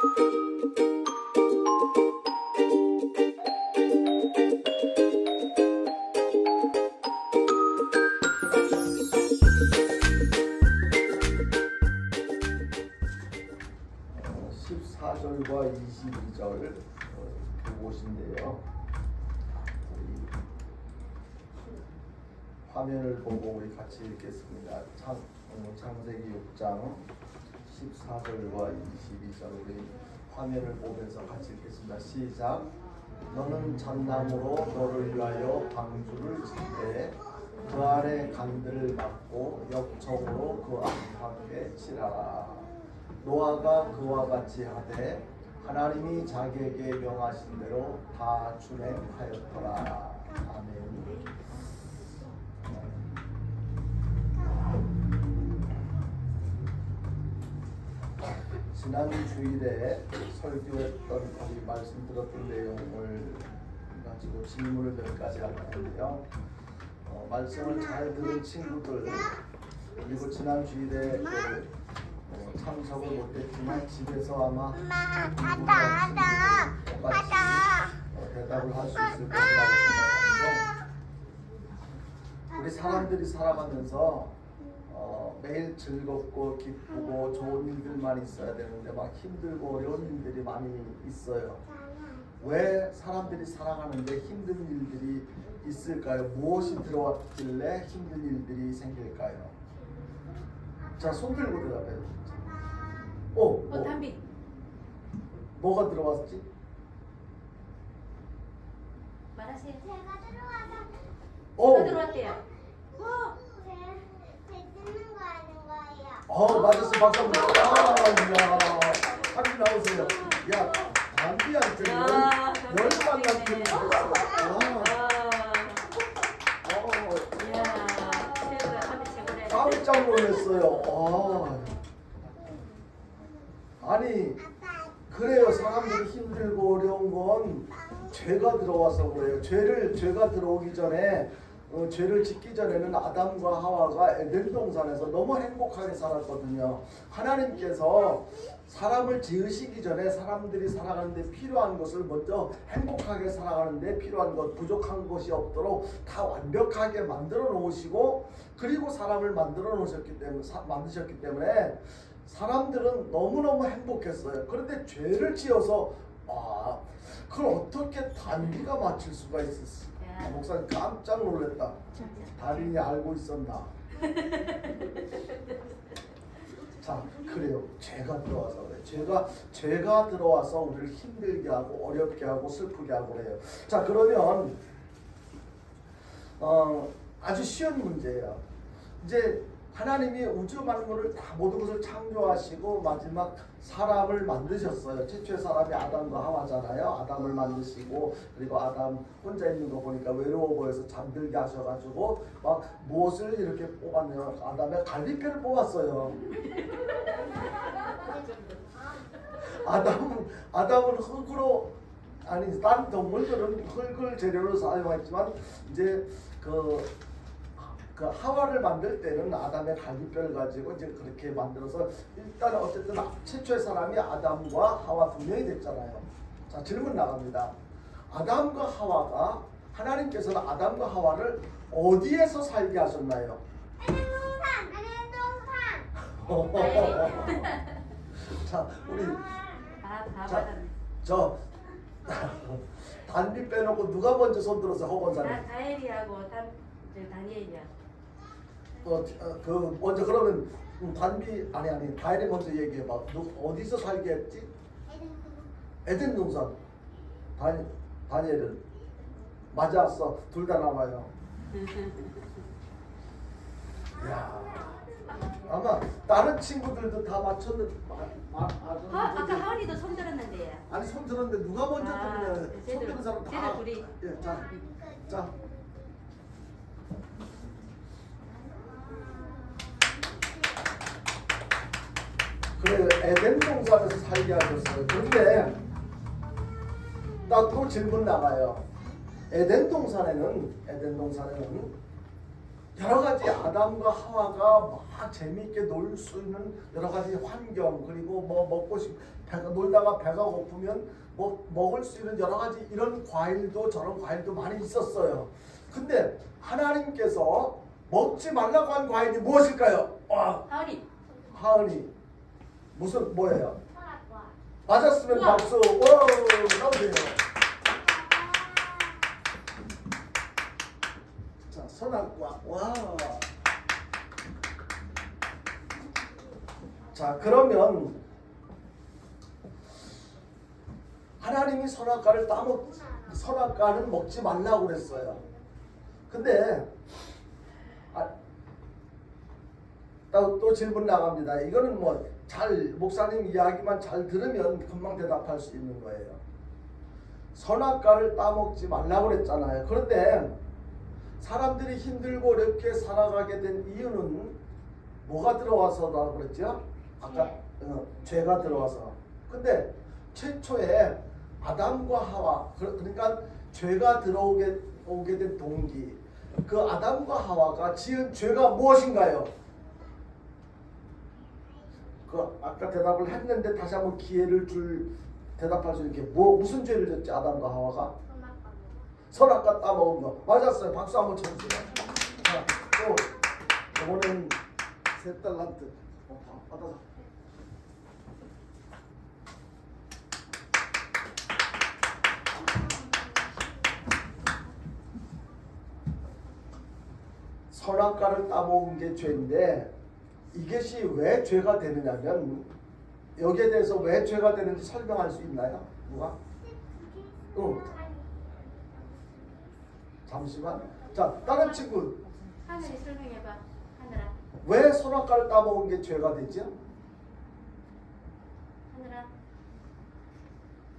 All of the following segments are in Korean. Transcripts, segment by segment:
14절과 22절 그곳인데요. 화면을 보고 우리 같이 읽겠습니다. 창세기 6장 14절과 22절 우리 화면을 보면서 같이 읽겠습니다. 시작. 너는 잣나무로 너를 위하여 방주를 짓되 그 안에 간들을 막고 역청으로 그 안팎에 칠하라. 노아가 그와 같이 하되 하나님이 자기에게 명하신 대로 다 준행하였더라. 아멘. 지난 주일에 설교했던 우리 말씀 들었던 내용을 가지고 질문을 몇 가지 할 건데요. 말씀을 잘 들은 친구들 그리고 지난 주일에 참석을 못했지만 집에서 아마 똑같이 대답을 할 수 있을 것이라고 생각합니다. 우리 사람들이 살아가면서 매일 즐겁고 기쁘고 좋은 일들만 있어야 되는데 막 힘들고 어려운 일들이 많이 있어요. 왜 사람들이 살아가는데 힘든 일들이 있을까요? 무엇이 들어왔길래 힘든 일들이 생길까요? 자, 손 들고 대답해요. 담비. 뭐가 들어왔지? 말하세요. 제가 들어와서. 누가 들어왔대요? 제 뜯는 거 하는 거예요. 맞았어. 박수 한번 쳐. 야, 한번 나오세요. 야, 담비한테 열만 남기는 깜짝 놀랐어요. 아니 그래요. 사람들이 힘들고 어려운 건 죄가 들어와서 그래요. 죄가 들어오기 전에 죄를 짓기 전에는 아담과 하와가 에덴 동산에서 너무 행복하게 살았거든요. 하나님께서 사람을 지으시기 전에 사람들이 살아가는데 필요한 것을 먼저 행복하게 살아가는데 필요한 것, 부족한 것이 없도록 다 완벽하게 만들어 놓으시고 그리고 사람을 만드셨기 때문에 사람들은 너무너무 행복했어요. 그런데 죄를 지어서 그걸 어떻게 단비가 맞출 수가 있었어? 목사님 깜짝 놀랐다. 달인이 알고 있었나? 자, 그래요. 죄가 들어와서 그래. 죄가 들어와서 우리를 힘들게 하고 어렵게 하고 슬프게 하고 그래요. 자, 그러면 아주 쉬운 문제예요. 이제 하나님이 우주 만물을 다 모든 것을 창조하시고 마지막 사람을 만드셨어요. 최초의 사람이 아담과 하와잖아요. 아담을 만드시고 그리고 아담 혼자 있는 거 보니까 외로워 보여서 잠들게 하셔가지고 막 무엇을 이렇게 뽑았네요. 아담의 갈비뼈를 뽑았어요. 아담은 흙으로 다른 동물들은 흙을 재료로 사용했지만 이제 그 하와를 만들 때는 아담의 갈비뼈를 가지고 이제 그렇게 만들어서 일단 어쨌든 최초의 사람이 아담과 하와 두 명이 됐잖아요. 자, 질문 나갑니다. 아담과 하와가 하나님께서는 아담과 하와를 어디에서 살게 하셨나요? 자, 우리 저 단비 빼놓고 누가 먼저 손 들어서 허건사님? 다엘이하고 다니엘이야. 먼저 그러면 단비 다엘이 먼저 얘기해봐. 너 어디서 살게 했지? 에덴 동산. 다니엘은 맞았어. 둘 다 나와요. 야, 아마 다른 친구들도 다 맞췄는데 아까 하은이도 손 들었는데. 아니 손 들었는데 누가 먼저 들으냐? 손 들은 사람 다. 둘이. 예, 자. 그래, 에덴 동산에서 살게 하셨어요. 그런데 나 또 질문 나가요. 에덴 동산에는 여러 가지 아담과 하와가 막 재미있게 놀 수 있는 여러 가지 환경, 그리고 뭐 먹고 배가 놀다가 배가 고프면 뭐 먹을 수 있는 여러 가지 이런 과일도 저런 과일도 많이 있었어요. 근데 하나님께서 먹지 말라고 한 과일이 무엇일까요? 하은이. 하은이 무슨 뭐예요? 선악과. 맞았으면 우와. 박수. 오, 나오세요. 자, 선악과. 와. 자, 그러면 하나님이 선악과는 먹지 말라고 그랬어요. 근데 또 질문 나갑니다. 이거는 뭐 목사님 이야기만 잘 들으면 금방 대답할 수 있는 거예요. 선악과를 따먹지 말라고 그랬잖아요. 그런데 사람들이 힘들고 어렵게 살아가게 된 이유는 뭐가 들어와서라고 그랬죠? 아까 죄가 들어와서. 근데 최초에 아담과 하와, 그러니까 죄가 들어오게 된 동기, 그 아담과 하와가 지은 죄가 무엇인가요? 그 아까 대답을 했는데 다시 한번 기회를 대답할 수 있게 무슨 죄를 졌지 아담과 하와가? 선악과 따먹은 거. 맞았어요. 박수 한번 쳐주세요. 자, 또 이번엔 $3 받아서. 선악과를 따먹은 게 죄인데 이것이 왜 죄가 되느냐면 여기에 대해서 왜 죄가 되는지 설명할 수 있나요? 누가? 잠시만. 자, 다른 친구. 하늘이 설명해봐. 하늘아. 왜 선악과를 따먹은 게 죄가 되죠? 하늘아.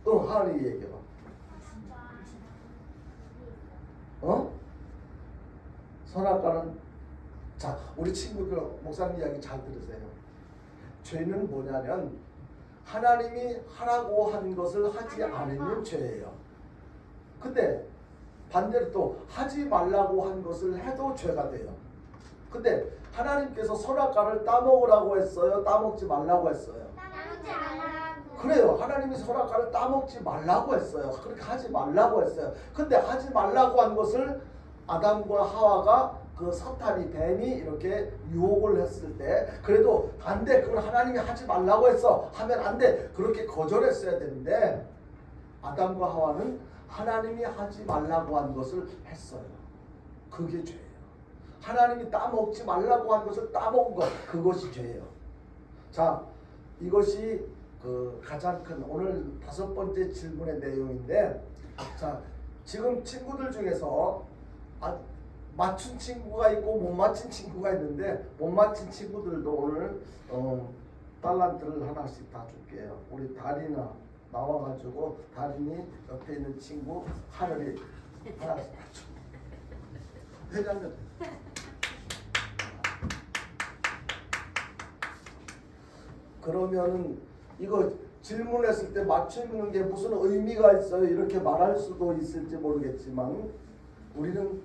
하은이 얘기해봐. 선악과는, 자, 우리 친구들 목사님 이야기 잘 들으세요. 죄는 뭐냐면 하나님이 하라고 한 것을 하지 않으면 죄예요. 근데 반대로 또 하지 말라고 한 것을 해도 죄가 돼요. 근데 하나님께서 선악과를 따먹으라고 했어요? 따먹지 말라고 했어요? 따먹지 말라고. 그래요. 하나님이 선악과를 따먹지 말라고 했어요. 그렇게 하지 말라고 했어요. 근데 하지 말라고 한 것을 아담과 하와가 그 사탄이 뱀이 이렇게 유혹을 했을 때 그래도 안 돼. 그건 하나님이 하지 말라고 했어. 하면 안 돼. 그렇게 거절했어야 되는데 아담과 하와는 하나님이 하지 말라고 한 것을 했어요. 그게 죄예요. 하나님이 따먹지 말라고 한 것을 따먹은 것, 그것이 죄예요. 자, 이것이 그 가장 큰 오늘 5번째 질문의 내용인데, 자, 지금 친구들 중에서 맞춘 친구가 있고 못 맞힌 친구가 있는데 못 맞힌 친구들도 오늘 달란트를 하나씩 다 줄게요. 우리 다리나 나와가지고 다린이 옆에 있는 친구 하늘이 하나씩 다 줘. 회장님. 그러면은 이거 질문했을 때 맞추는 게 무슨 의미가 있어요? 이렇게 말할 수도 있을지 모르겠지만 우리는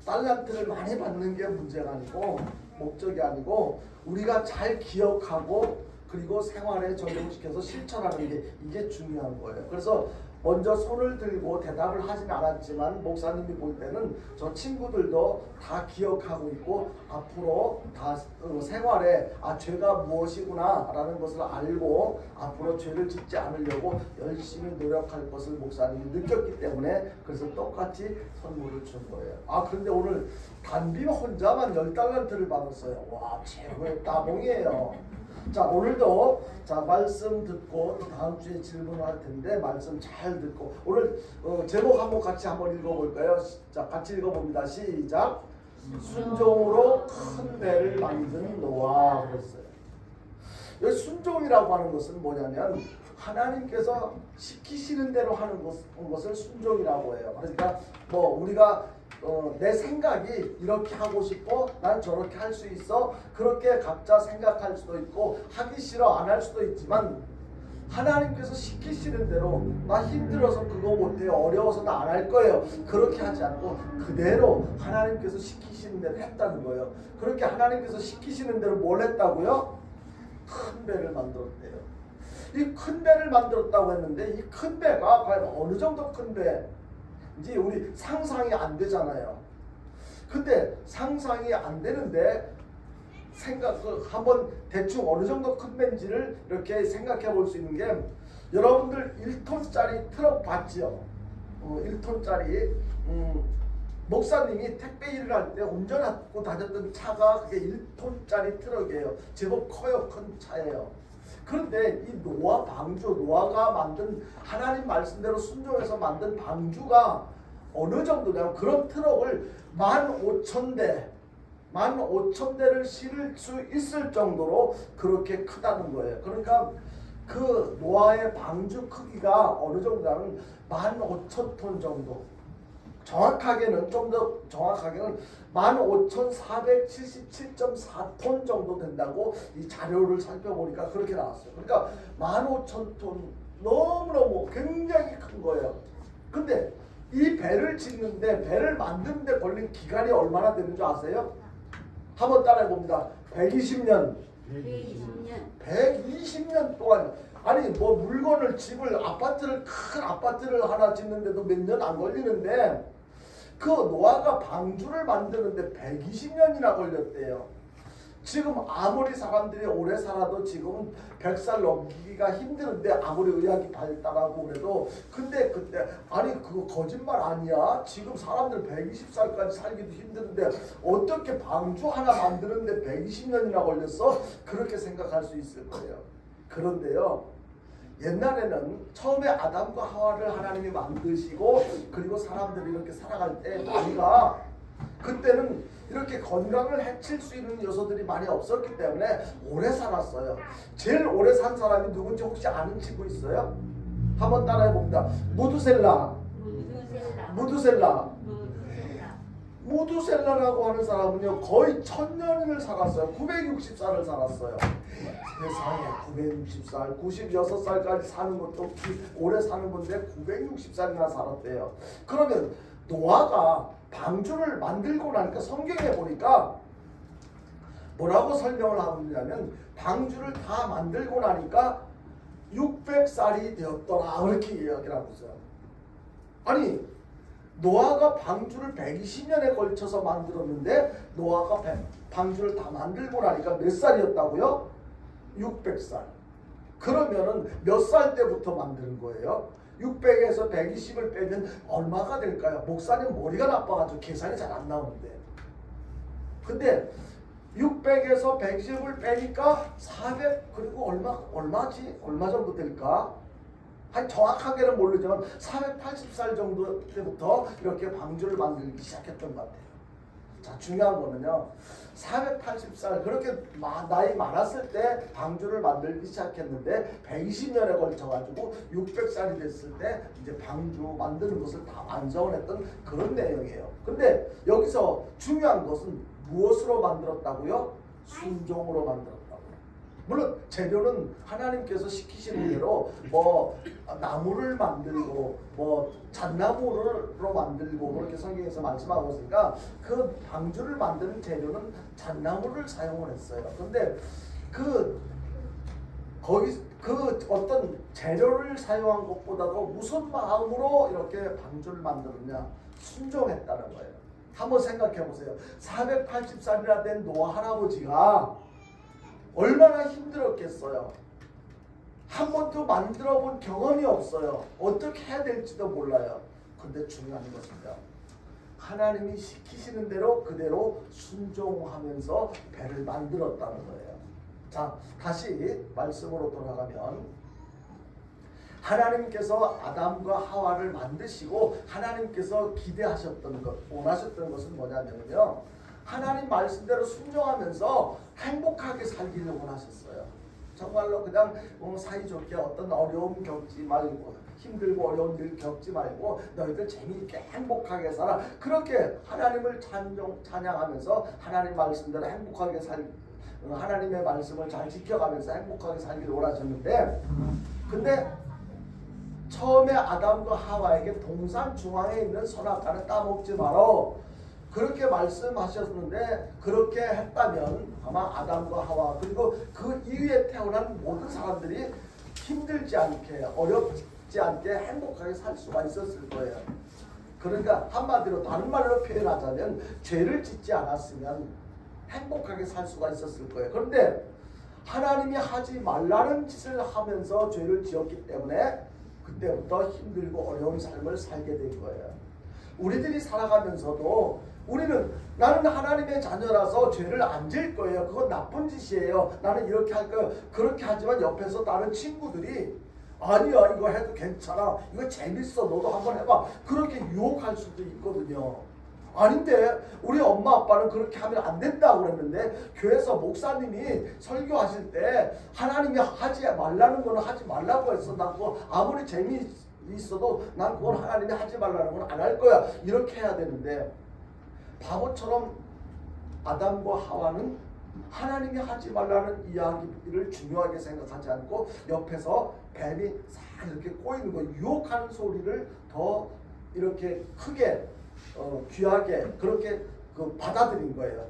달란트를 많이 받는 게 문제가 아니고 목적이 아니고 우리가 잘 기억하고 그리고 생활에 적용시켜서 실천하는 게 이게 중요한 거예요. 그래서 먼저 손을 들고 대답을 하진 않았지만 목사님이 볼 때는 저 친구들도 다 기억하고 있고 앞으로 다 생활에 죄가 무엇이구나 라는 것을 알고 앞으로 죄를 짓지 않으려고 열심히 노력할 것을 목사님이 느꼈기 때문에 그래서 똑같이 선물을 준 거예요. 그런데 오늘 단비 혼자만 10달란트를 받았어요. 와, 최고의 따봉이에요. 자, 오늘도 자 말씀 듣고 다음 주에 질문을 할 텐데 말씀 잘 듣고 오늘 제목 한번 같이 한번 읽어볼까요? 자, 같이 읽어봅니다. 시작. 순종으로 큰 배를 만든 노아 그랬어요. 여기 순종이라고 하는 것은 뭐냐면 하나님께서 시키시는 대로 하는 것을 순종이라고 해요. 그러니까 뭐 우리가 내 생각이 이렇게 하고 싶어, 난 저렇게 할 수 있어, 그렇게 각자 생각할 수도 있고 하기 싫어 안 할 수도 있지만 하나님께서 시키시는 대로 나 힘들어서 그거 못해요. 어려워서 나 안 할 거예요. 그렇게 하지 않고 그대로 하나님께서 시키시는 대로 했다는 거예요. 그렇게 하나님께서 시키시는 대로 뭘 했다고요? 큰 배를 만들었대요. 이 큰 배를 만들었다고 했는데 이 큰 배가 과연 어느 정도 큰 배인지 우리 상상이 안 되잖아요. 근데 상상이 안 되는데 한번 대충 어느 정도 큰 배인지를 이렇게 생각해 볼 수 있는 게 여러분들 1톤짜리 트럭 봤죠? 1톤짜리 목사님이 택배 일을 할 때 운전하고 다녔던 차가 그게 1톤짜리 트럭이에요. 제법 커요. 큰 차예요. 그런데 이 노아가 만든 하나님 말씀대로 순종해서 만든 방주가 어느 정도냐면 그런 트럭을 15,000대를 실을 수 있을 정도로 그렇게 크다는 거예요. 그러니까 그 노아의 방주 크기가 어느 정도냐면 15,000톤 정도. 정확하게는 15,477.4톤 정도 된다고 이 자료를 살펴보니까 그렇게 나왔어요. 그러니까 15,000톤 너무너무 굉장히 큰 거예요. 근데 이 배를 짓는데 배를 만드는데 걸린 기간이 얼마나 되는 줄 아세요? 한번 따라해 봅니다. 120년. 120년 동안 아니 뭐 물건을 큰 아파트를 하나 짓는데도 몇 년 안 걸리는데 그 노아가 방주를 만드는데 120년이나 걸렸대요. 지금 아무리 사람들이 오래 살아도 지금 100살 넘기기가 힘드는데 아무리 의학이 발달하고 그래도 근데 그때 아니 그거 거짓말 아니야. 지금 사람들 120살까지 살기도 힘드는데 어떻게 방주 하나 만드는데 120년이나 걸렸어? 그렇게 생각할 수 있을 거예요. 그런데요. 옛날에는 처음에 아담과 하와를 하나님이 만드시고 그리고 사람들이 이렇게 살아갈 때 나이가 그때는 이렇게 건강을 해칠 수 있는 요소들이 많이 없었기 때문에 오래 살았어요. 제일 오래 산 사람이 누군지 혹시 아는 친구 있어요? 한번 따라해 봅니다. 무두셀라라고 하는 사람은요 거의 1000년을 살았어요. 960살을 살았어요. 세상에 960살, 96살까지 사는 것도 오래 사는 건데 960살이나 살았대요. 그러면 노아가 방주를 만들고 나니까 성경에 보니까 뭐라고 설명을 하고 있냐면 방주를 다 만들고 나니까 600살이 되었더라 이렇게 이야기를 하고 있어요. 아니 노아가 방주를 120년에 걸쳐서 만들었는데 노아가 방주를 다 만들고 나니까 몇 살이었다고요? 600살. 그러면은 몇 살 때부터 만드는 거예요? 600에서 120을 빼면 얼마가 될까요? 목사님 머리가 나빠가지고 계산이 잘 안 나오는데. 근데 600에서 120을 빼니까 400 그리고 얼마지? 얼마 정도 될까? 정확하게는 모르지만 480살 정도 때부터 이렇게 방주를 만들기 시작했던 것 같아요. 자, 중요한 거는요. 480살 그렇게 나이 많았을 때 방주를 만들기 시작했는데 120년에 걸쳐가지고 600살이 됐을 때 이제 방주 만드는 것을 다 완성을 했던 그런 내용이에요. 근데 여기서 중요한 것은 무엇으로 만들었다고요? 순종으로 만들었다고요. 물론 재료는 하나님께서 시키시는 대로 뭐 나무를 만들고 뭐 잣나무로 만들고 그렇게 성경에서 말씀하고 있으니까 그 방주를 만드는 재료는 잣나무를 사용을 했어요. 근데 거기 어떤 재료를 사용한 것보다도 무슨 마음으로 이렇게 방주를 만들었냐? 순종했다는 거예요. 한번 생각해 보세요. 480살이나 된 노아 할아버지가 얼마나 힘들었겠어요. 한 번도 만들어 본 경험이 없어요. 어떻게 해야 될지도 몰라요. 근데 중요한 것은요. 하나님이 시키시는 대로 그대로 순종하면서 배를 만들었다는 거예요. 자, 다시 말씀으로 돌아가면 하나님께서 아담과 하와를 만드시고 하나님께서 기대하셨던 것, 원하셨던 것은 뭐냐면요. 하나님 말씀대로 순종하면서 행복하게 살기를 원하셨어요. 정말로 그냥 사이좋게 어떤 어려움 겪지 말고 힘들고 어려운 일 겪지 말고 너희들 재미있게 행복하게 살아. 그렇게 하나님을 찬양하면서 하나님 말씀대로 행복하게 하나님의 말씀을 잘 지켜가면서 행복하게 살기를 원하셨는데, 근데 처음에 아담과 하와에게 동산 중앙에 있는 선악과는 따먹지 마라 그렇게 말씀하셨는데, 그렇게 했다면 아마 아담과 하와 그리고 그 이후에 태어난 모든 사람들이 힘들지 않게 어렵지 않게 행복하게 살 수가 있었을 거예요. 그러니까 한마디로 다른 말로 표현하자면 죄를 짓지 않았으면 행복하게 살 수가 있었을 거예요. 그런데 하나님이 하지 말라는 짓을 하면서 죄를 지었기 때문에 그때부터 힘들고 어려운 삶을 살게 된 거예요. 우리들이 살아가면서도 우리는 나는 하나님의 자녀라서 죄를 안 지을 거예요. 그건 나쁜 짓이에요. 나는 이렇게 할 거예요. 그렇게 하지만 옆에서 다른 친구들이 아니야 이거 해도 괜찮아. 이거 재밌어. 너도 한번 해봐. 그렇게 유혹할 수도 있거든요. 아닌데 우리 엄마 아빠는 그렇게 하면 안 된다고 그랬는데 교회에서 목사님이 설교하실 때 하나님이 하지 말라는 거는 하지 말라고 했어. 난 그거 아무리 재미있어도 난 그건 하나님이 하지 말라는 건 안 할 거야. 이렇게 해야 되는데 바보처럼 아담과 하와는 하나님이 하지 말라는 이야기를 중요하게 생각하지 않고 옆에서 뱀이 싹 이렇게 꼬이는 거 유혹하는 소리를 더 이렇게 크게 귀하게 그렇게 받아들인 거예요.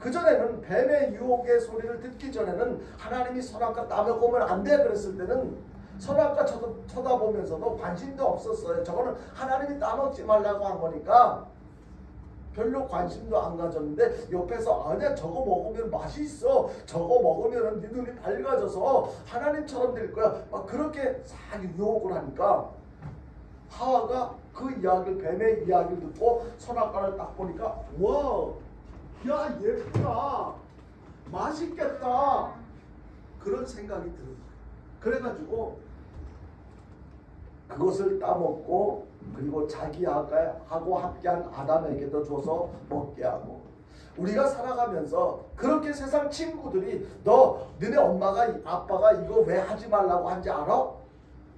그전에는 뱀의 유혹의 소리를 듣기 전에는 하나님이 선악과 따먹으면 안 돼 그랬을 때는 선악과 쳐다보면서도 관심도 없었어요. 저거는 하나님이 따먹지 말라고 한 거니까 별로 관심도 안 가졌는데 옆에서 아니야 저거 먹으면 맛이 있어. 저거 먹으면 네 눈이 밝아져서 하나님처럼 될 거야. 막 그렇게 싹 유혹을 하니까 하와가 그 이야기를 뱀의 이야기를 듣고 선악과를 딱 보니까 와, 야 예쁘다. 맛있겠다. 그런 생각이 드는 거예요. 그래가지고 그것을 따먹고 그리고 자기하고 함께한 아담에게도 줘서 먹게 하고 우리가 살아가면서 그렇게 세상 친구들이 너네 엄마가 아빠가 이거 왜 하지 말라고 한지 알아?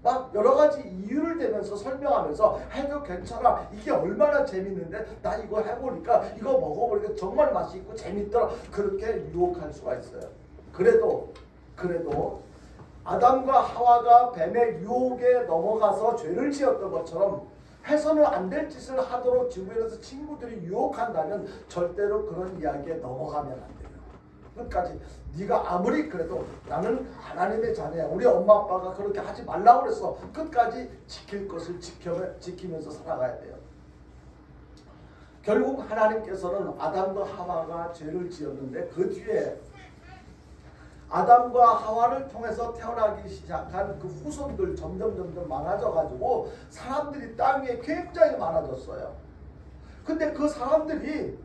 막 여러 가지 이유를 대면서 설명하면서 해도 괜찮아. 이게 얼마나 재밌는데 나 이거 해보니까 이거 먹어보니까 정말 맛있고 재밌더라. 그렇게 유혹할 수가 있어요. 그래도 아담과 하와가 뱀의 유혹에 넘어가서 죄를 지었던 것처럼 해서는 안 될 짓을 하도록 주변에서 친구들이 유혹한다면 절대로 그런 이야기에 넘어가면 안 돼요. 끝까지 네가 아무리 그래도 나는 하나님의 자녀야. 우리 엄마 아빠가 그렇게 하지 말라고 그랬어. 끝까지 지킬 것을 지키면서 살아가야 돼요. 결국 하나님께서는 아담과 하와가 죄를 지었는데 그 뒤에 아담과 하와를 통해서 태어나기 시작한 그 후손들 점점 많아져 가지고 사람들이 땅 위에 굉장히 많아졌어요. 근데 그 사람들이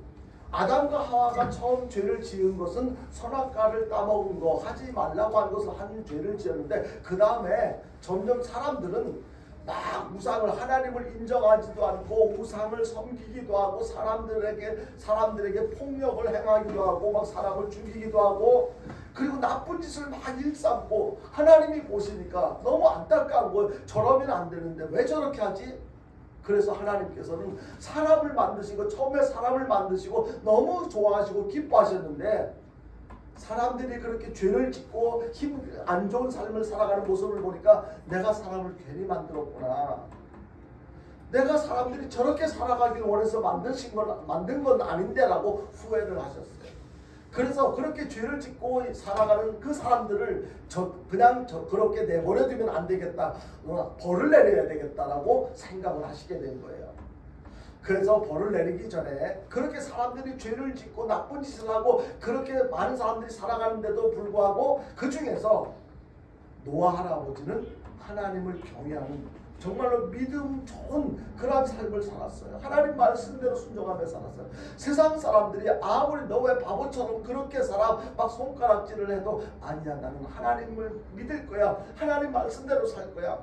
아담과 하와가 처음 죄를 지은 것은 선악과를 따먹은 거 하지 말라고 한 것을 한 죄를 지었는데 그 다음에 점점 사람들은 막 우상을 하나님을 인정하지도 않고 우상을 섬기기도 하고 사람들에게 폭력을 행하기도 하고 막 사람을 죽이기도 하고 그리고 나쁜 짓을 막 일삼고 하나님이 보시니까 너무 안타까운 거예요. 저러면 안 되는데 왜 저렇게 하지? 그래서 하나님께서는 사람을 만드시고 처음에 사람을 만드시고 너무 좋아하시고 기뻐하셨는데 사람들이 그렇게 죄를 짓고 힘 안 좋은 삶을 살아가는 모습을 보니까 내가 사람을 괜히 만들었구나. 내가 사람들이 저렇게 살아가길 원해서 만든 건 아닌데 라고 후회를 하셨어요. 그래서 그렇게 죄를 짓고 살아가는 그 사람들을 그냥 그렇게 내버려두면 안 되겠다. 벌을 내려야 되겠다라고 생각을 하시게 된 거예요. 그래서 벌을 내리기 전에 그렇게 사람들이 죄를 짓고 나쁜 짓을 하고 그렇게 많은 사람들이 살아가는데도 불구하고 그 중에서 노아 할아버지는 하나님을 경외하는 정말로 믿음 좋은 그러한 삶을 살았어요. 하나님 말씀대로 순종하며 살았어요. 세상 사람들이 아무리 너 왜 바보처럼 그렇게 살아 막 손가락질을 해도 아니야 나는 하나님을 믿을 거야. 하나님 말씀대로 살 거야.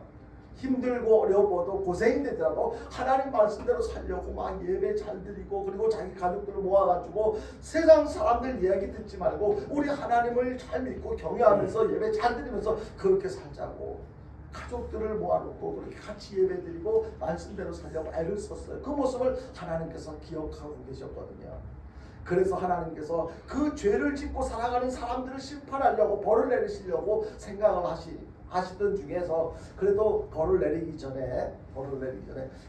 힘들고 어려워도 고생이 되더라도 하나님 말씀대로 살려고 막 예배 잘 드리고 그리고 자기 가족들을 모아가지고 세상 사람들 이야기 듣지 말고 우리 하나님을 잘 믿고 경외하면서 예배 잘 드리면서 그렇게 살자고 가족들을 모아놓고 그렇게 같이 예배 드리고 말씀대로 살려고 애를 썼어요. 그 모습을 하나님께서 기억하고 계셨거든요. 그래서 하나님께서 그 죄를 짓고 살아가는 사람들을 심판하려고 벌을 내리시려고 생각을 하시던 중에서 그래도 벌을 내리기 전에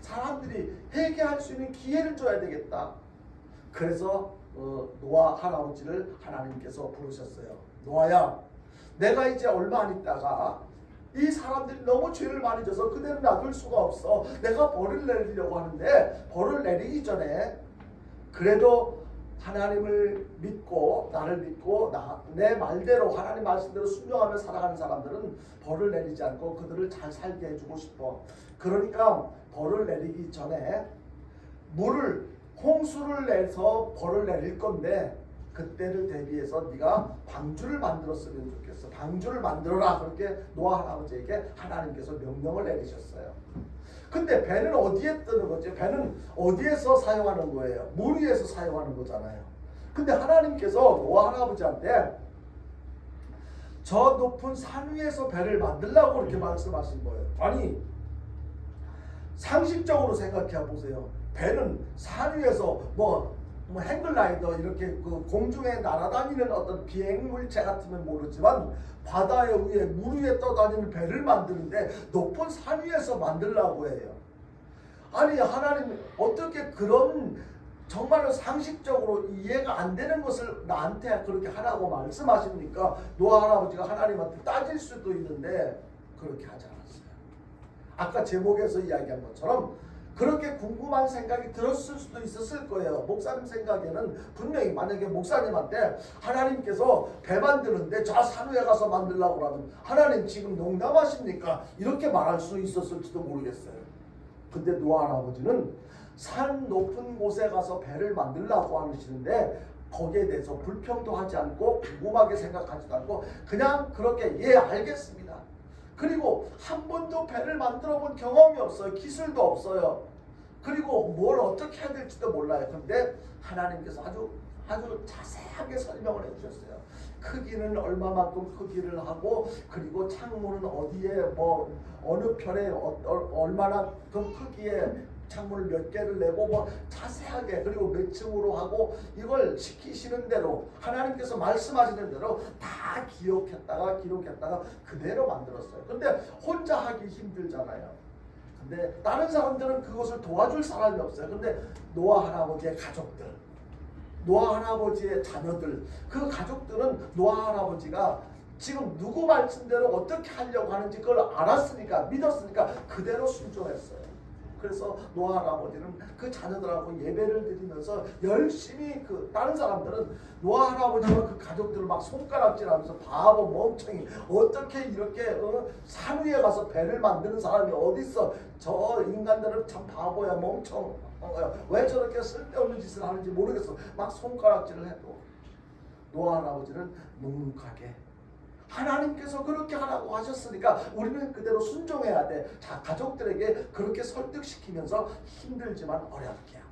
사람들이 회개할 수 있는 기회를 줘야 되겠다. 그래서 노아 할아버지를 하나님께서 부르셨어요. 노아야, 내가 이제 얼마 안 있다가 이 사람들이 너무 죄를 많이 져서 그대로 놔둘 수가 없어. 내가 벌을 내리려고 하는데 벌을 내리기 전에 그래도 하나님을 믿고 나를 믿고 내 말대로 하나님 말씀대로 순종하며 살아가는 사람들은 벌을 내리지 않고 그들을 잘 살게 해주고 싶어. 그러니까 벌을 내리기 전에 홍수를 내서 벌을 내릴 건데 그때를 대비해서 네가 방주를 만들었으면 좋겠어. 방주를 만들어라. 그렇게 노아 할아버지에게 하나님께서 명령을 내리셨어요. 근데 배는 어디에 뜨는 거지? 배는 어디에서 사용하는 거예요? 물 위에서 사용하는 거잖아요. 근데 하나님께서 노아 할아버지한테 저 높은 산 위에서 배를 만들라고 그렇게 말씀하신 거예요. 아니, 상식적으로 생각해 보세요. 배는 산 위에서 뭐 행글라이더 이렇게 그 공중에 날아다니는 어떤 비행물체 같으면 모르지만 바다 위에 물 위에 떠다니는 배를 만드는데 높은 산 위에서 만들라고 해요. 아니, 하나님 어떻게 그런 정말로 상식적으로 이해가 안 되는 것을 나한테 그렇게 하라고 말씀하십니까? 노아 할아버지가 하나님한테 따질 수도 있는데 그렇게 하지 않았어요. 아까 제목에서 이야기한 것처럼 그렇게 궁금한 생각이 들었을 수도 있었을 거예요. 목사님 생각에는 분명히 만약에 목사님한테 하나님께서 배 만드는데 저 산 위에 가서 만들라고 하면 하나님 지금 농담하십니까? 이렇게 말할 수 있었을지도 모르겠어요. 근데 노아 할아버지는 산 높은 곳에 가서 배를 만들라고 하시는데 거기에 대해서 불평도 하지 않고 궁금하게 생각하지도 않고 그냥 그렇게 예 알겠습니다. 그리고 한 번도 배를 만들어 본 경험이 없어요. 기술도 없어요. 그리고 뭘 어떻게 해야 될지도 몰라요. 근데 하나님께서 아주 자세하게 설명을 해주셨어요. 크기는 얼마만큼 크기를 하고 그리고 창문은 어디에 뭐 어느 편에 얼마나큼 크기의 창문을 몇 개를 내고 뭐 자세하게 그리고 몇 층으로 하고 이걸 시키시는 대로 하나님께서 말씀하시는 대로 다 기록했다가 그대로 만들었어요. 근데 혼자 하기 힘들잖아요. 근데 다른 사람들은 그것을 도와줄 사람이 없어요. 근데 노아 할아버지의 가족들, 노아 할아버지의 자녀들, 그 가족들은 노아 할아버지가 지금 누구 말씀대로 어떻게 하려고 하는지 그걸 알았으니까 믿었으니까 그대로 순종했어요. 그래서 노아 할아버지는 그 자녀들하고 예배를 드리면서 열심히 다른 사람들은 노아 할아버지와 그 가족들을 막 손가락질하면서 바보 멍청이 어떻게 이렇게 산 위에 가서 배를 만드는 사람이 어딨어? 저 인간들은 참 바보야 멍청 왜 저렇게 쓸데없는 짓을 하는지 모르겠어. 막 손가락질을 해도 노아 할아버지는 묵묵하게 하나님께서 그렇게 하라고 하셨으니까 우리는 그대로 순종해야 돼. 자, 가족들에게 그렇게 설득시키면서 힘들지만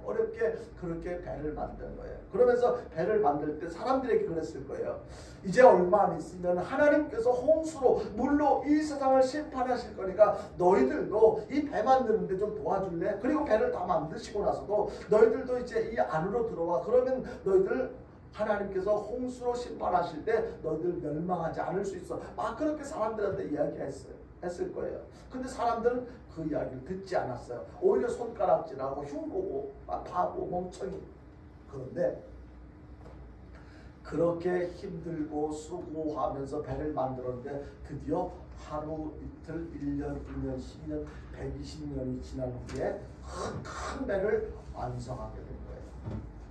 어렵게 그렇게 배를 만든 거예요. 그러면서 배를 만들 때 사람들에게 그랬을 거예요. 이제 얼마 안 있으면 하나님께서 홍수로 물로 이 세상을 심판하실 거니까 너희들도 이 배 만드는데 좀 도와줄래? 그리고 배를 다 만드시고 나서도 너희들도 이제 이 안으로 들어와. 그러면 너희들 하나님께서 홍수로 심판하실 때 너희들 멸망하지 않을 수 있어. 막 그렇게 사람들한테 이야기했을 거예요. 근데 사람들은 그 이야기를 듣지 않았어요. 오히려 손가락질하고 흉보고 바보 멍청이. 그런데 그렇게 힘들고 수고하면서 배를 만들었는데 드디어 하루 이틀 1년 2년 10년 120년이 지난 후에 큰 배를 완성하게 된 거예요.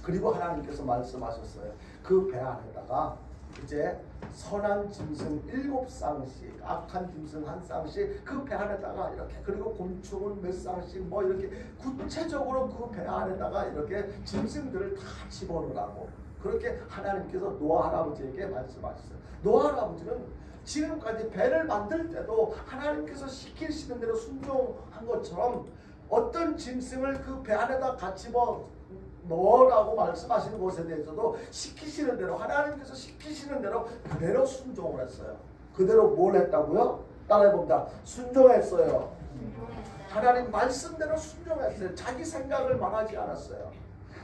그리고 하나님께서 말씀하셨어요. 그 배 안에다가 이제 선한 짐승 7쌍씩 악한 짐승 1쌍씩 그 배 안에다가 이렇게 그리고 곤충은 몇 쌍씩 뭐 이렇게 구체적으로 그 배 안에다가 이렇게 짐승들을 다 집어넣으라고 그렇게 하나님께서 노아 할아버지에게 말씀하셨어요. 노아 할아버지는 지금까지 배를 만들 때도 하나님께서 시키시는 대로 순종한 것처럼 어떤 짐승을 그 배 안에다 같이 넣으라고 말씀하시는 것에 대해서도 시키시는 대로 하나님께서 시키시는 대로 그대로 순종을 했어요. 그대로 뭘 했다고요? 따라해봅니다. 순종했어요. 하나님 말씀대로 순종했어요. 자기 생각을 말하지 않았어요.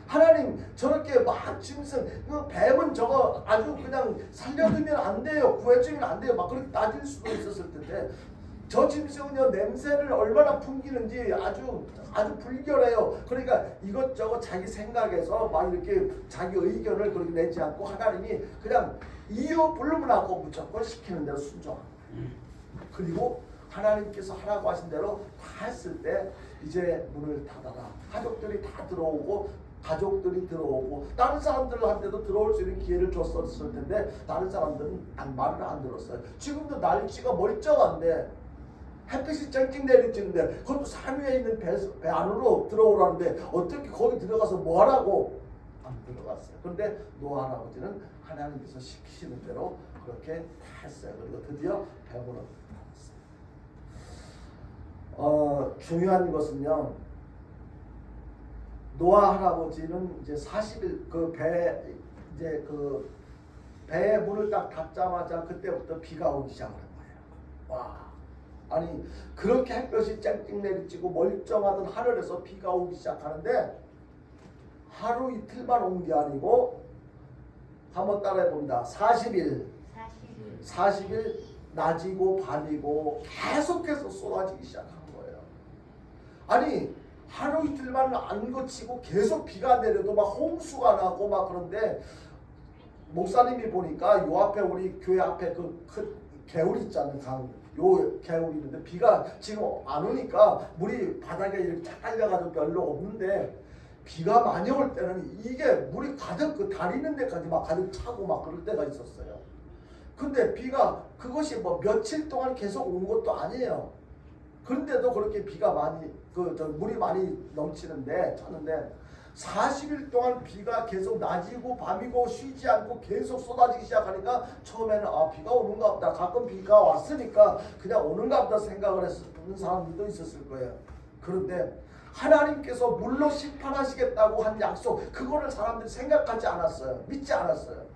하나님 저렇게 막 짐승 그 뱀은 저거 아주 그냥 살려두면 안 돼요. 구해주면 안 돼요. 막 그렇게 따질 수도 있었을 텐데 저 짐승은요 냄새를 얼마나 풍기는지 아주 불결해요. 그러니까 이것저것 자기 생각에서 막 이렇게 자기 의견을 그렇게 내지 않고 하나님이 그냥 이유 불문하고 무조건 시키는 대로 순종하는 거예요. 그리고 하나님께서 하라고 하신 대로 다 했을 때 이제 문을 닫아라. 가족들이 다 들어오고 가족들이 들어오고 다른 사람들한테도 들어올 수 있는 기회를 줬었을 텐데 다른 사람들은 말을 안 들었어요. 지금도 날씨가 멀쩡한데 햇빛이 쨍쨍 내리쬐는데 그것도 산 위에 있는 배 안으로 들어오라는데 어떻게 거기 들어가서 뭐 하라고 안 들어갔어요. 그런데 노아 할아버지는 하나님께서 시키시는 대로 그렇게 다 했어요. 그리고 드디어 배문을 닫았어요. 중요한 것은요. 노아 할아버지는 이제 40일 그 배의 문을 딱 닫자마자 그때부터 비가 오기 시작한 거예요. 와, 아니 그렇게 햇볕이 쨍쨍 내리쬐고 멀쩡하던 하늘에서 비가 오기 시작하는데 하루 이틀만 온 게 아니고 한번 따라해 봅니다. 40일 낮이고 밤이고 계속해서 쏟아지기 시작한 거예요. 아니 하루 이틀만 안 거치고 계속 비가 내려도 막 홍수가 나고 막 그런데 목사님이 보니까 요 앞에 우리 교회 앞에 그 큰 개울 있잖아요. 요 개울이 있는데 비가 지금 안 오니까 물이 바닥에 이렇게 쫙 깔려가지고 별로 없는데 비가 많이 올 때는 이게 물이 가득 그 다리 있는 데까지 막 가득 차고 막 그럴 때가 있었어요. 근데 비가 그것이 뭐 며칠 동안 계속 온 것도 아니에요. 그런데도 그렇게 비가 많이 물이 많이 넘치는데 쳤는데 40일 동안 비가 계속 낮이고 밤이고 쉬지 않고 계속 쏟아지기 시작하니까 처음에는 비가 오는가 보다. 가끔 비가 왔으니까 그냥 오는가 보다 생각을 했는 사람들도 있었을 거예요. 그런데 하나님께서 물로 심판하시겠다고 한 약속 그거를 사람들이 생각하지 않았어요. 믿지 않았어요.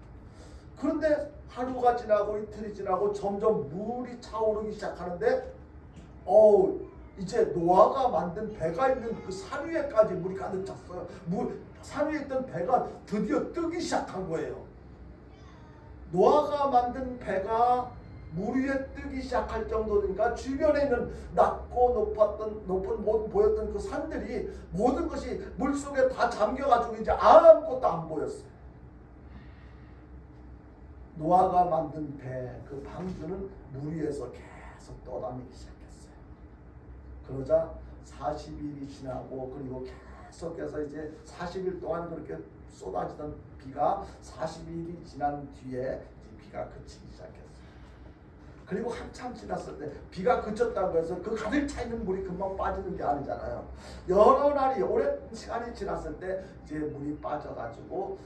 그런데 하루가 지나고 이틀이 지나고 점점 물이 차오르기 시작하는데 이제 노아가 만든 배가 있는 그 산 위에까지 물이 가득 찼어요. 산 위에 있던 배가 드디어 뜨기 시작한 거예요. 노아가 만든 배가 물 위에 뜨기 시작할 정도니까 주변에 있는 낮고 높은 모든 보였던 그 산들이 모든 것이 물속에 다 잠겨가지고 이제 아무것도 안 보였어요. 노아가 만든 배 그 방주는 물 위에서 계속 떠다니기 시작했어요. 그러자 40일이 지나고 그리고 계속해서 이제 40일 동안 그렇게 쏟아지던 비가 40일이 지난 뒤에 이제 비가 그치기 시작했어요. 그리고 한참 지났을 때 비가 그쳤다고 해서 그 가득 차 있는 물이 금방 빠지는 게 아니잖아요. 여러 날이 오랜 시간이 지났을 때 이제 물이 빠져가지고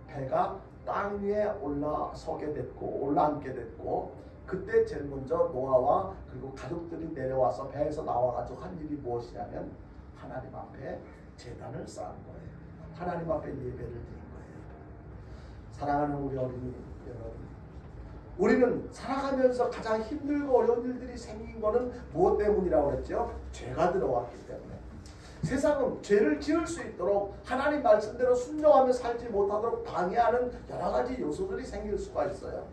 배가 땅 위에 올라서게 됐고 올라앉게 됐고 그때 제일 먼저 노아와 그리고 가족들이 내려와서 배에서 나와가지고 한 일이 무엇이냐면 하나님 앞에 제단을 쌓은 거예요. 하나님 앞에 예배를 드린 거예요. 사랑하는 우리 어린이 여러분, 우리는 살아가면서 가장 힘들고 어려운 일들이 생긴 거는 무엇 때문이라고 그랬죠? 죄가 들어왔기 때문에. 세상은 죄를 지을 수 있도록 하나님 말씀대로 순종하며 살지 못하도록 방해하는 여러 가지 요소들이 생길 수가 있어요.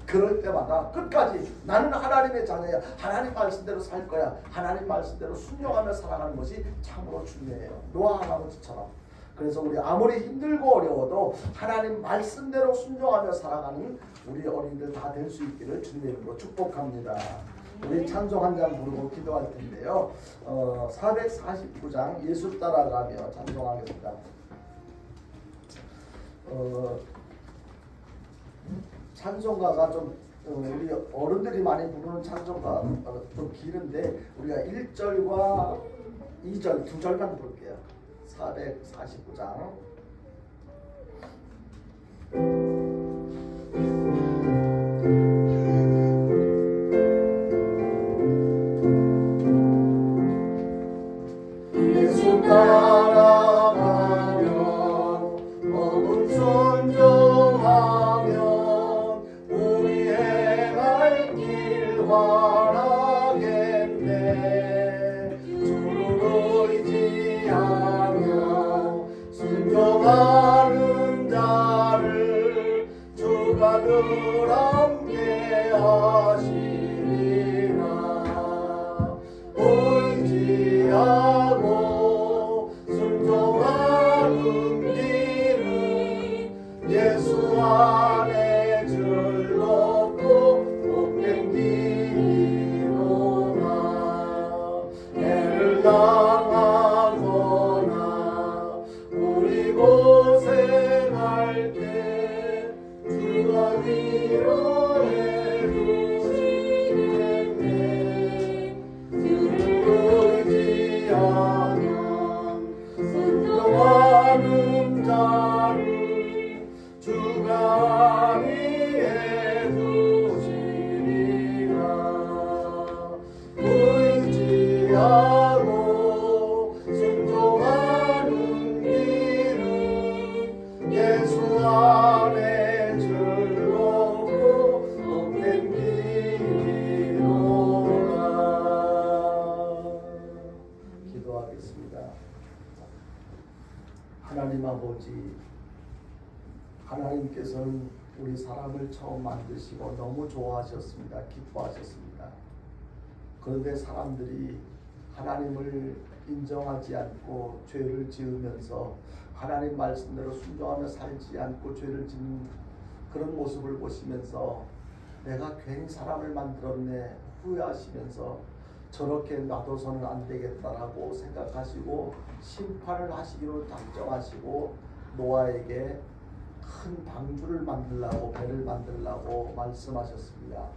그럴 때마다 끝까지 나는 하나님의 자녀야. 하나님 말씀대로 살 거야. 하나님 말씀대로 순종하며 살아가는 것이 참으로 중요해요. 노아 할아버지처럼. 그래서 우리 아무리 힘들고 어려워도 하나님 말씀대로 순종하며 살아가는 우리 어린이들 다 될 수 있기를 주님의 이름으로 축복합니다. 우리 찬송 한 장 부르고 기도할 텐데요. 449장 예수 따라가며 찬송하겠습니다. 찬송가가 좀 우리 어른들이 많이 부르는 찬송가 좀 기는데 우리가 1절과 2절 두 절만 부를게요. 449장 예수 따라가며 어군 순종하며 우리 행할 길 환하겠네. 주를 의지하며 순종 순종하는 자를 주가 늘 함께 하시리라. 의지하고 순종하는 길은 예수 안에 즐겁고 복된 길이로나. 해를 당하거나 우리 고생할 때 주가 위로해 주시겠네. 주를 의지하면 순종하는 자를 주가 안위해 주시리라. 의지하고 순종하는 길은 예수 안에 즐겁고 복된 길이로다. 기도하겠습니다. 하나님 아버지, 하나님께서는 우리 사람을 처음 만드시고 너무 좋아하셨습니다. 기뻐하셨습니다. 그런데 사람들이 하나님을 인정하지 않고 죄를 지으면서 하나님 말씀대로 순종하며 살지 않고 죄를 짓는 그런 모습을 보시면서 내가 괜히 사람을 만들었네 후회하시면서 저렇게 놔둬서는 안 되겠다라고 생각하시고 심판을 하시기로 작정하시고 노아에게 큰 방주를 만들라고, 배를 만들라고 말씀하셨습니다.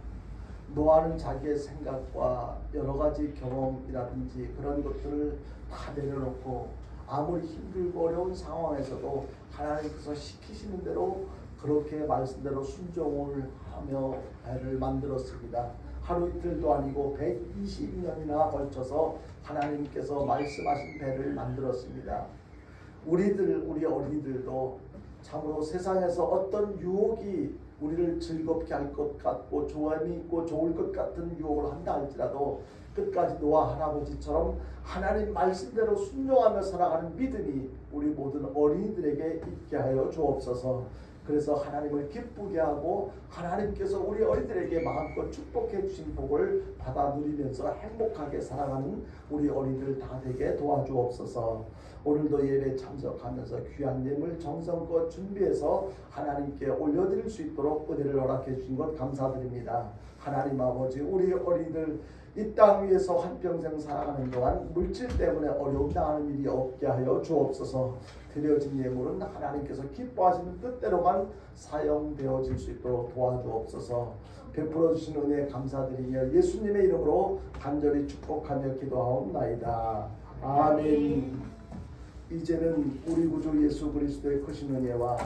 노아는 자기의 생각과 여러 가지 경험이라든지 그런 것들을 다 내려놓고 아무리 힘들고 어려운 상황에서도 하나님께서 시키시는 대로 그렇게 말씀대로 순종을 하며 배를 만들었습니다. 하루 이틀도 아니고 120년이나 걸쳐서 하나님께서 말씀하신 배를 만들었습니다. 우리 어린이들도 참으로 세상에서 어떤 유혹이 우리를 즐겁게 할 것 같고 조함이 있고 좋을 것 같은 유혹을 한다 할지라도 끝까지 노아 할아버지처럼 하나님 말씀대로 순종하며 살아가는 믿음이 우리 모든 어린이들에게 있게 하여 주옵소서. 그래서 하나님을 기쁘게 하고 하나님께서 우리 어린이들에게 마음껏 축복해 주신 복을 받아 누리면서 행복하게 살아가는 우리 어린이들 다 되게 도와주옵소서. 오늘도 예배 참석하면서 귀한 예물 정성껏 준비해서 하나님께 올려드릴 수 있도록 은혜를 허락해 주신 것 감사드립니다. 하나님 아버지, 우리 어린이들 이 땅 위에서 한평생 살아가는 동안 물질 때문에 어려움 당하는 일이 없게 하여 주옵소서. 드려진 예물은 하나님께서 기뻐하시는 뜻대로만 사용되어질 수 있도록 도와주옵소서. 베풀어 주신 은혜 감사드리며 예수님의 이름으로 간절히 축복하며 기도하옵나이다. 아멘. 이제는 우리 구주 예수 그리스도의 크신 은혜와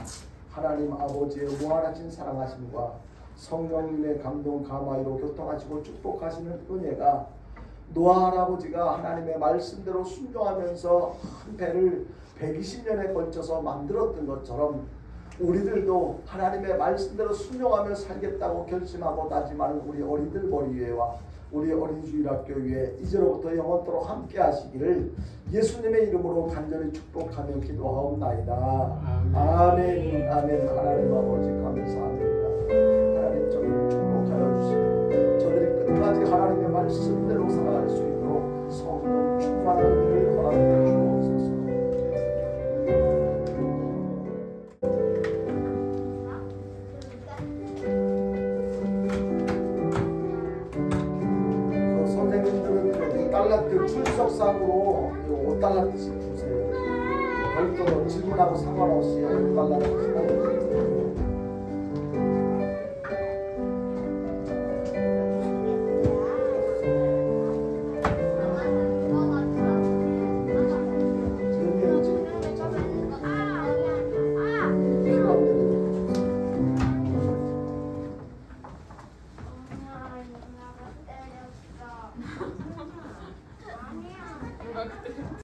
하나님 아버지의 무한하신 사랑하심과 성령님의 감동 감화로 교통하시고 축복하시는 은혜가 노아 할아버지가 하나님의 말씀대로 순종하면서 한 배를 120년에 걸쳐서 만들었던 것처럼 우리들도 하나님의 말씀대로 순종하며 살겠다고 결심하고 다짐하는 우리 어린이들 머리위에와 우리 어린이주일학교 위에 이제로부터 영원토록 함께 하시기를 예수님의 이름으로 간절히 축복하며 기도하옵나이다. 아멘. 아멘. 하나님 아버지 감사합니다. 하나님 저희를 축복하여 주시고 저들이 끝까지 하나님의 말씀대로 살아갈 수 있도록 성령 충만한 은혜를 허락해 주옵소서. 선생님들은 달란트 출석상으로 5달란트씩 주세요. 별도로 질문하고 상관없이 5달란트씩 아니야.